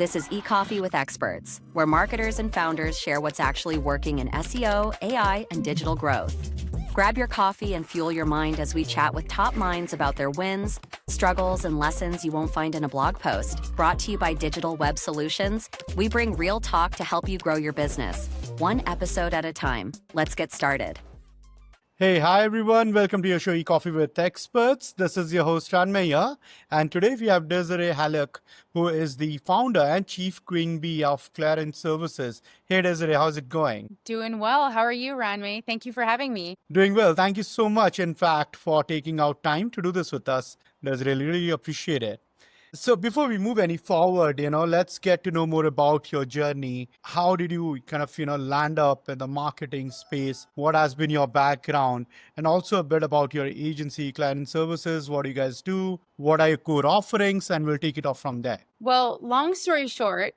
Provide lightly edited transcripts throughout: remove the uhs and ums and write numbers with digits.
This is eCoffee with Experts, where marketers and founders share what's actually working in SEO, AI, and digital growth. Grab your coffee and fuel your mind as we chat with top minds about their wins, struggles, and lessons you won't find in a blog post. Brought to you by Digital Web Solutions, we bring real talk to help you grow your business, one episode at a time. Let's get started. Hey, hi everyone. Welcome to your show, eCoffee with Experts. This is your host, Ranmay here. And today we have Desirae Haluk, who is the founder and chief queen bee of Clairant Services. Hey, Desirae, how's it going? Doing well. How are you, Ranmay? Thank you for having me. Doing well. Thank you so much, in fact, for taking out time to do this with us. Desirae, really appreciate it. So before we move any forward, let's get to know more about your journey. How did you land up in the marketing space? What has been your background? And also a bit about your agency, Clairant Services. What do you guys do? What are your core offerings? And we'll take it off from there. Well, long story short,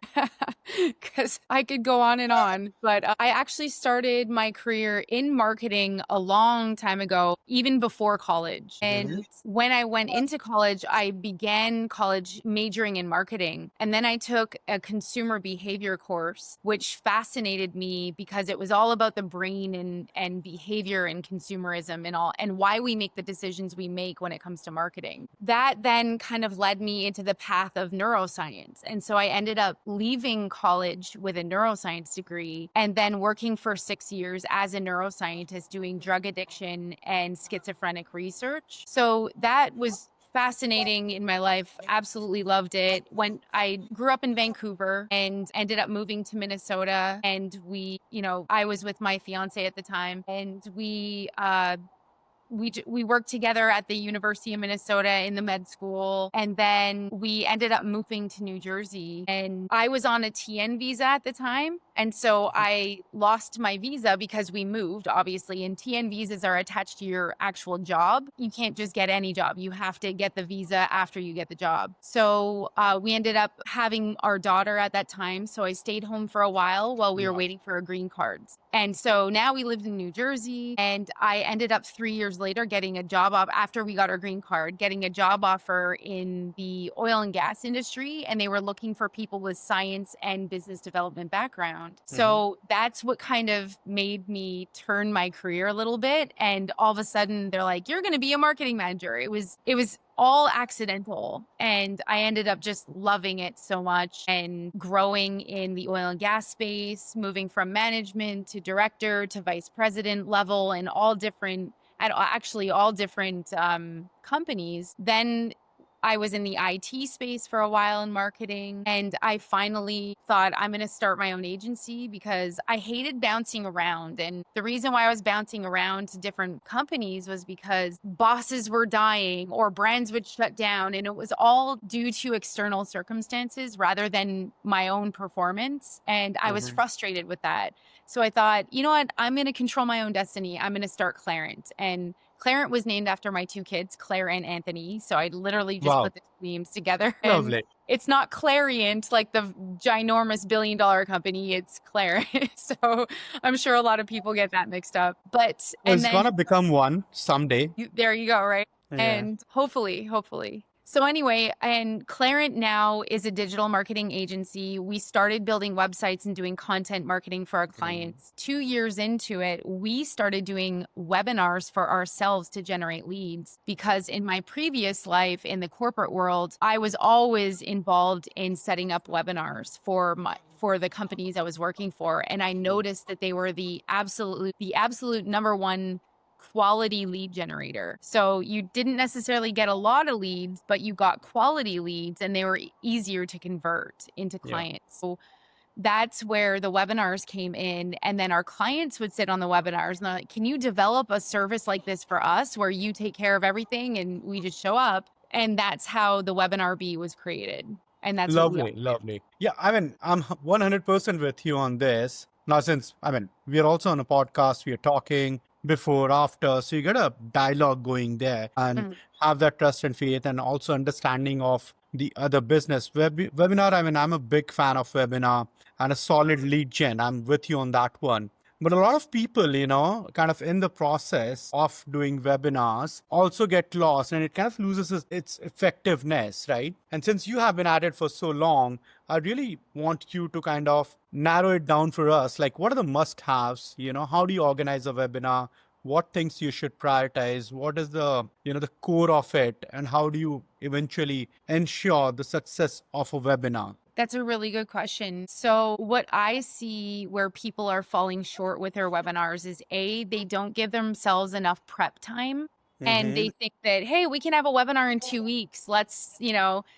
because I could go on, but I actually started my career in marketing a long time ago, even before college. And when I went into college, I began college majoring in marketing. And then I took a consumer behavior course, which fascinated me because it was all about the brain and behavior and consumerism and why we make the decisions we make when it comes to marketing. That then kind of led me into the path of neuroscience. And so I ended up leaving college with a neuroscience degree and then working for 6 years as a neuroscientist doing drug addiction and schizophrenic research. So that was fascinating in my life. Absolutely loved it. When I grew up in Vancouver and ended up moving to Minnesota, and I was with my fiance at the time, and we worked together at the University of Minnesota in the med school. And then we ended up moving to New Jersey, and I was on a TN visa at the time. And so I lost my visa because we moved, obviously, and TN visas are attached to your actual job. You can't just get any job. You have to get the visa after you get the job. So we ended up having our daughter at that time. So I stayed home for a while we were waiting for our green cards. And so now we lived in New Jersey, and I ended up 3 years later getting a job after we got our green card, getting a job offer in the oil and gas industry. And they were looking for people with science and business development background. So that's what kind of made me turn my career a little bit. And all of a sudden they're like, you're going to be a marketing manager. It was all accidental. And I ended up just loving it so much and growing in the oil and gas space, moving from management to director to vice president level and all different companies. Then I was in the IT space for a while in marketing, and I finally thought I'm going to start my own agency because I hated bouncing around. And the reason why I was bouncing around to different companies was because bosses were dying or brands would shut down, and it was all due to external circumstances rather than my own performance. And I was frustrated with that. So I thought, you know what, I'm going to control my own destiny. I'm going to start Clairant. And Clairant was named after my two kids, Claire and Anthony. So I literally just put the two names together. Lovely. And it's not Clairant, like the ginormous $1 billion company. It's Clairant. So I'm sure a lot of people get that mixed up. But it's going to become one someday. There you go, right? Yeah. And hopefully. So anyway, and Clairant now is a digital marketing agency. We started building websites and doing content marketing for our clients. 2 years into it, we started doing webinars for ourselves to generate leads, because in my previous life in the corporate world, I was always involved in setting up webinars for the companies I was working for. And I noticed that they were the absolute number one quality lead generator. So you didn't necessarily get a lot of leads, but you got quality leads, and they were easier to convert into clients. So that's where the webinars came in. And then our clients would sit on the webinars and they're like, can you develop a service like this for us where you take care of everything and we just show up? And that's how the Webinar Bee was created. And that's lovely. Yeah, I'm 100% with you on this. Now, since, we are also on a podcast, we are talking before, after, so you get a dialogue going there and have that trust and faith, and also understanding of the other business. Webinar, I'm a big fan of webinar and a solid lead gen. I'm with you on that one. But a lot of people, kind of in the process of doing webinars also get lost, and it kind of loses its effectiveness, right? And since you have been at it for so long, I really want you to kind of narrow it down for us. Like, what are the must-haves? How do you organize a webinar? What things you should prioritize? What is the core of it? And how do you eventually ensure the success of a webinar? That's a really good question. So, what I see where people are falling short with their webinars is they don't give themselves enough prep time. And Mm-hmm. they think that, hey, we can have a webinar in 2 weeks. Let's,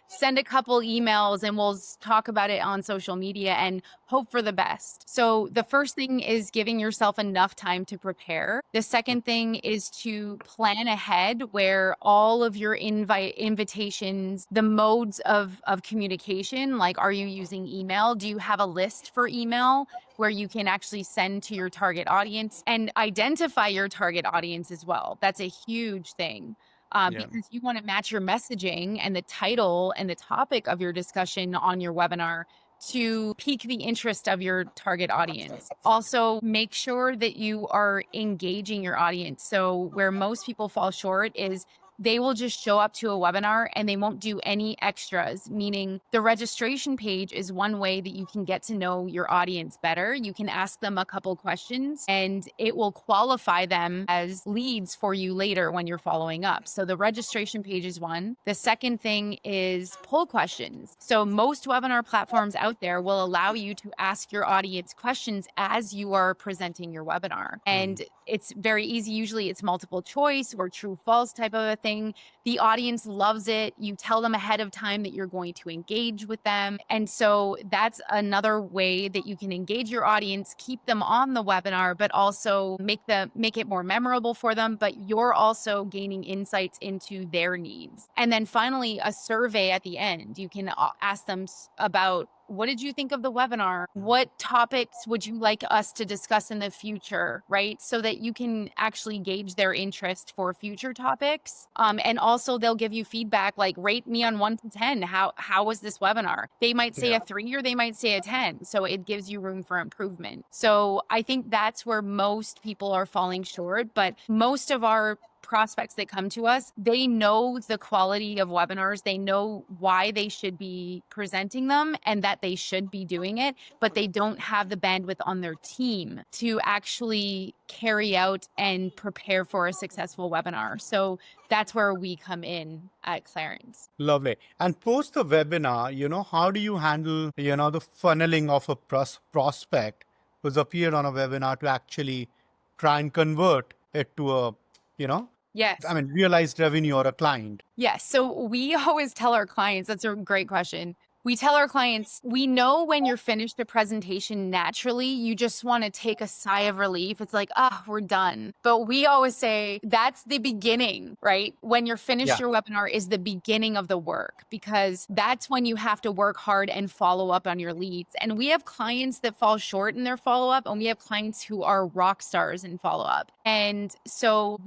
send a couple emails and we'll talk about it on social media and hope for the best. So, the first thing is giving yourself enough time to prepare. The second thing is to plan ahead where all of your invitations, the modes of communication, like are you using email? Do you have a list for email where you can actually send to your target audience and identify your target audience as well? That's a huge thing. Yeah. Because you want to match your messaging and the title and the topic of your discussion on your webinar to pique the interest of your target audience. Also, make sure that you are engaging your audience. So, where most people fall short is they will just show up to a webinar and they won't do any extras, meaning the registration page is one way that you can get to know your audience better. You can ask them a couple questions and it will qualify them as leads for you later when you're following up. So the registration page is one. The second thing is poll questions. So most webinar platforms out there will allow you to ask your audience questions as you are presenting your webinar. And it's very easy. Usually it's multiple choice or true false type of a thing. The audience loves it. You tell them ahead of time that you're going to engage with them. And so that's another way that you can engage your audience, keep them on the webinar, but also make it more memorable for them. But you're also gaining insights into their needs. And then finally, a survey at the end. You can ask them about, what did you think of the webinar? What topics would you like us to discuss in the future, right? So that you can actually gauge their interest for future topics. And also they'll give you feedback, like rate me on 1 to 10. How was this webinar? They might say Yeah. a 3 or they might say a 10. So it gives you room for improvement. So I think that's where most people are falling short, but most of our prospects that come to us, they know the quality of webinars. They know why they should be presenting them and that they should be doing it, but they don't have the bandwidth on their team to actually carry out and prepare for a successful webinar. So that's where we come in at Clairant. Lovely. And post the webinar, how do you handle, the funneling of a prospect who's appeared on a webinar to actually try and convert it to a, Yes. realized revenue or a client? Yes. So we always tell our clients, that's a great question. We tell our clients, we know when you're finished a presentation naturally, you just want to take a sigh of relief. It's like, we're done. But we always say that's the beginning, right? When you're finished, Yeah. your webinar is the beginning of the work because that's when you have to work hard and follow up on your leads. And we have clients that fall short in their follow up, and we have clients who are rock stars in follow up. And so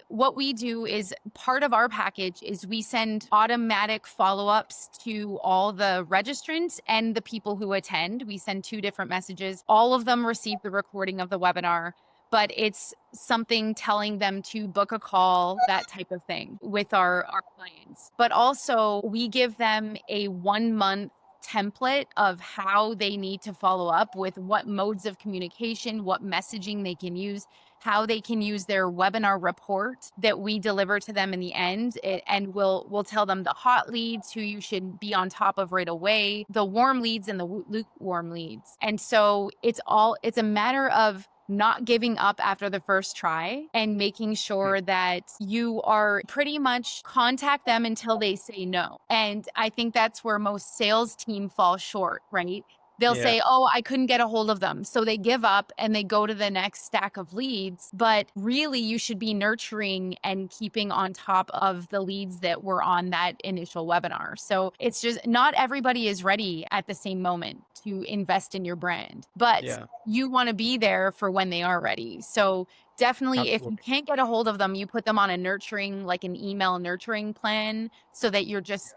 what we do is part of our package is we send automatic follow ups to all the registrants and the people who attend. We send 2 different messages. All of them receive the recording of the webinar, but it's something telling them to book a call, that type of thing with our clients. But also we give them a 1-month template of how they need to follow up with what modes of communication, what messaging they can use, how they can use their webinar report that we deliver to them in the end. And we'll tell them the hot leads, who you should be on top of right away, the warm leads and the lukewarm leads. And so it's a matter of not giving up after the first try and making sure that you are pretty much contact them until they say no. And I think that's where most sales team fall short, right? They'll Yeah. say, oh, I couldn't get a hold of them. So they give up and they go to the next stack of leads. But really, you should be nurturing and keeping on top of the leads that were on that initial webinar. So it's just not everybody is ready at the same moment to invest in your brand, but Yeah. you want to be there for when they are ready. So definitely, if you Absolutely. can't get a hold of them, you put them on a nurturing, like an email nurturing plan so that you're just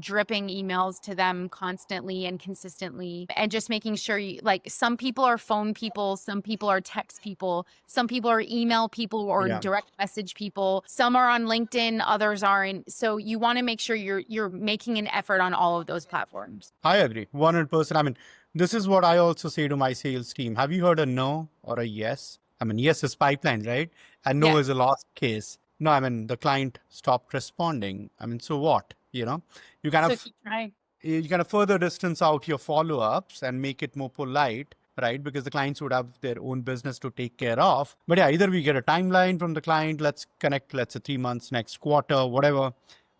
dripping emails to them constantly and consistently, and just making sure some people are phone people, some people are text people, some people are email people or direct message people, some are on LinkedIn, others aren't. So you want to make sure you're making an effort on all of those platforms. I agree 100%. I mean, this is what I also say to my sales team. Have you heard a no or a yes? I mean, yes is pipeline, right? And no is a lost case. No, I mean, the client stopped responding. I mean, so what? You keep trying. You kind of further distance out your follow-ups and make it more polite, right? Because the clients would have their own business to take care of. But yeah, either we get a timeline from the client, let's connect, let's say 3 months, next quarter, whatever,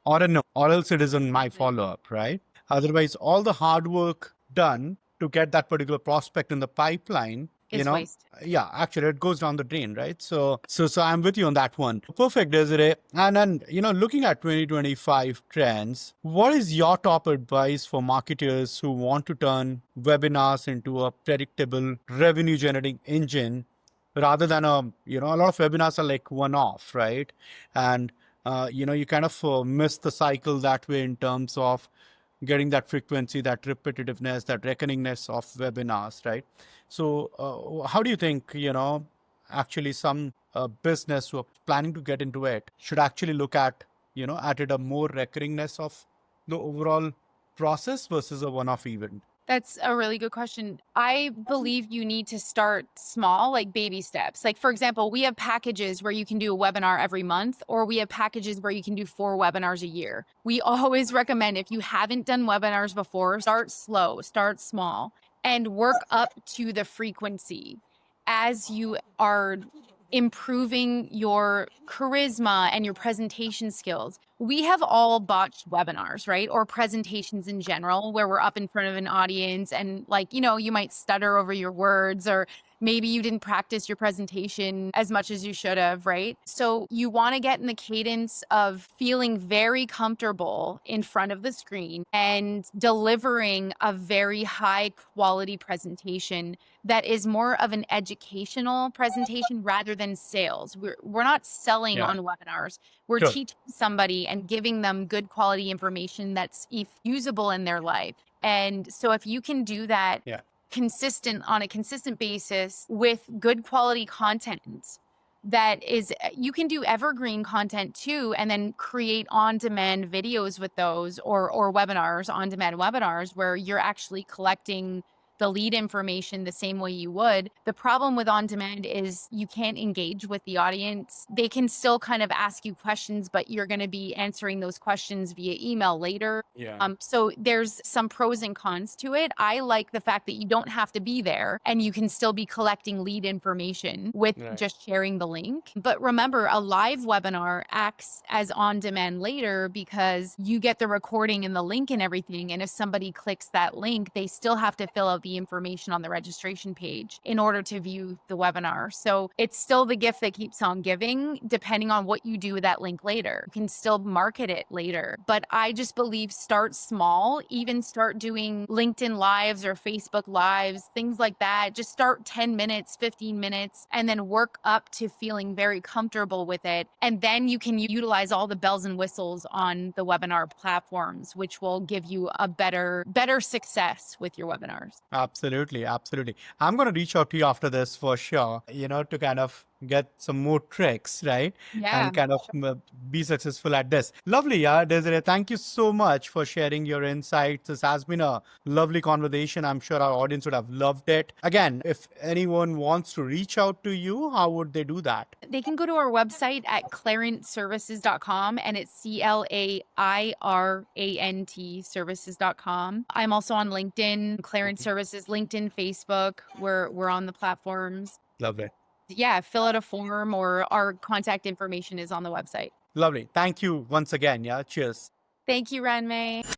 or a no, or else it isn't my follow-up, right? Otherwise, all the hard work done to get that particular prospect in the pipeline, Is wasted. Yeah, actually it goes down the drain, right? So I'm with you on that one. Perfect, Desiree. And then, looking at 2025 trends, what is your top advice for marketers who want to turn webinars into a predictable revenue generating engine rather than a lot of webinars are like one-off, right? And you kind of miss the cycle that way in terms of getting that frequency, that repetitiveness, that reckoningness of webinars, right? So how do you think, actually some business who are planning to get into it should actually look at, at it a more recurringness of the overall process versus a one-off event? That's a really good question. I believe you need to start small, like baby steps. Like, for example, we have packages where you can do a webinar every month, or we have packages where you can do 4 webinars a year. We always recommend, if you haven't done webinars before, start slow, start small, and work up to the frequency as you are improving your charisma and your presentation skills. We have all botched webinars, right? Or presentations in general, where we're up in front of an audience and you might stutter over your words, or maybe you didn't practice your presentation as much as you should have, right? So you want to get in the cadence of feeling very comfortable in front of the screen and delivering a very high quality presentation that is more of an educational presentation rather than sales. We're not selling on webinars. We're teaching somebody and giving them good quality information that's usable in their life. And so if you can do that on a consistent basis with good quality content, you can do evergreen content too, and then create on-demand videos with those, or webinars, on-demand webinars, where you're actually collecting the lead information the same way you would. The problem with on-demand is you can't engage with the audience. They can still kind of ask you questions, but you're going to be answering those questions via email later. So there's some pros and cons to it. I like the fact that you don't have to be there and you can still be collecting lead information with just sharing the link. But remember, a live webinar acts as on-demand later, because you get the recording and the link and everything. And if somebody clicks that link, they still have to fill out the information on the registration page in order to view the webinar. So it's still the gift that keeps on giving, depending on what you do with that link later. You can still market it later. But I just believe start small, even start doing LinkedIn lives or Facebook lives, things like that. Just start 10 minutes, 15 minutes, and then work up to feeling very comfortable with it. And then you can utilize all the bells and whistles on the webinar platforms, which will give you a better success with your webinars. Absolutely. I'm going to reach out to you after this for sure, to kind of get some more tricks, right? And kind of be successful at this. Lovely, Desiree. Thank you so much for sharing your insights. This has been a lovely conversation. I'm sure our audience would have loved it. Again, if anyone wants to reach out to you, how would they do that? They can go to our website at clairantservices.com, and it's CLAIRANT services.com. I'm also on LinkedIn, Clairant Services, LinkedIn, Facebook. We're on the platforms. Lovely. Fill out a form, or our contact information is on the website. Lovely. Thank you once again. Cheers. Thank you, Ranmay.